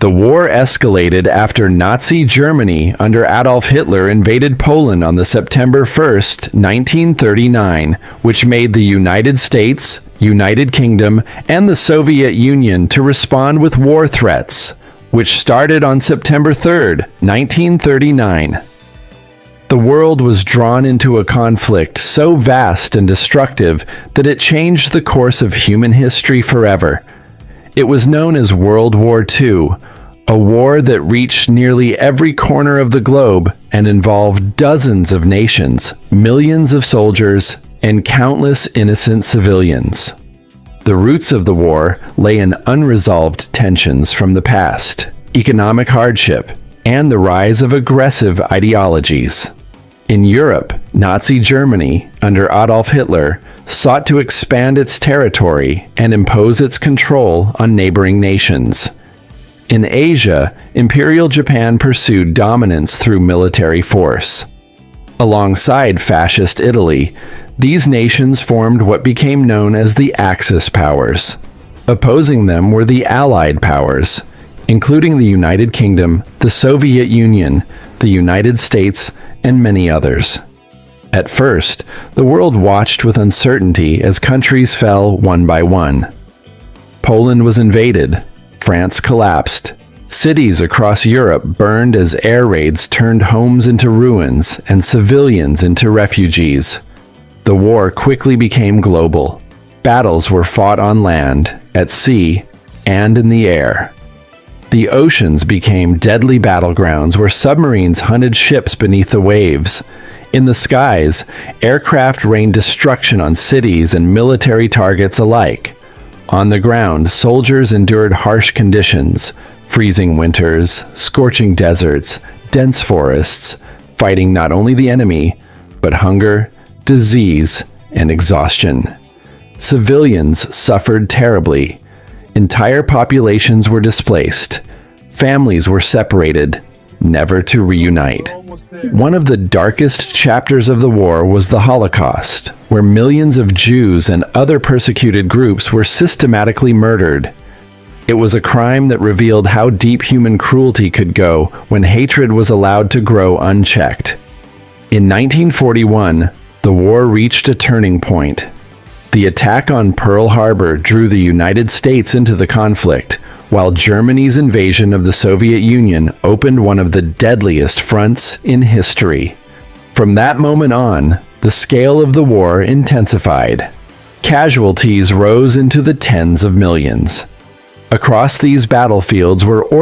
The war escalated after Nazi Germany under Adolf Hitler invaded Poland on the September 1st, 1939, which made the United States, United Kingdom, and the Soviet Union to respond with war threats, which started on September 3rd, 1939. The world was drawn into a conflict so vast and destructive that it changed the course of human history forever. It was known as World War II, a war that reached nearly every corner of the globe and involved dozens of nations, millions of soldiers, and countless innocent civilians. The roots of the war lay in unresolved tensions from the past, economic hardship, and the rise of aggressive ideologies. In Europe, Nazi Germany, under Adolf Hitler, sought to expand its territory and impose its control on neighboring nations. In Asia, Imperial Japan pursued dominance through military force. Alongside Fascist Italy, these nations formed what became known as the Axis powers. Opposing them were the Allied powers, including the United Kingdom, the Soviet Union, the United States, and many others. At first, the world watched with uncertainty as countries fell one by one. Poland was invaded, France collapsed, cities across Europe burned as air raids turned homes into ruins and civilians into refugees. The war quickly became global. Battles were fought on land, at sea, and in the air. The oceans became deadly battlegrounds where submarines hunted ships beneath the waves. In the skies, aircraft rained destruction on cities and military targets alike. On the ground, soldiers endured harsh conditions, freezing winters, scorching deserts, dense forests, fighting not only the enemy, but hunger, disease, and exhaustion. Civilians suffered terribly. Entire populations were displaced. Families were separated, never to reunite. One of the darkest chapters of the war was the Holocaust, where millions of Jews and other persecuted groups were systematically murdered. It was a crime that revealed how deep human cruelty could go when hatred was allowed to grow unchecked. In 1941, the war reached a turning point. The attack on Pearl Harbor drew the United States into the conflict, while Germany's invasion of the Soviet Union opened one of the deadliest fronts in history. From that moment on, the scale of the war intensified. Casualties rose into the tens of millions. Across these battlefields were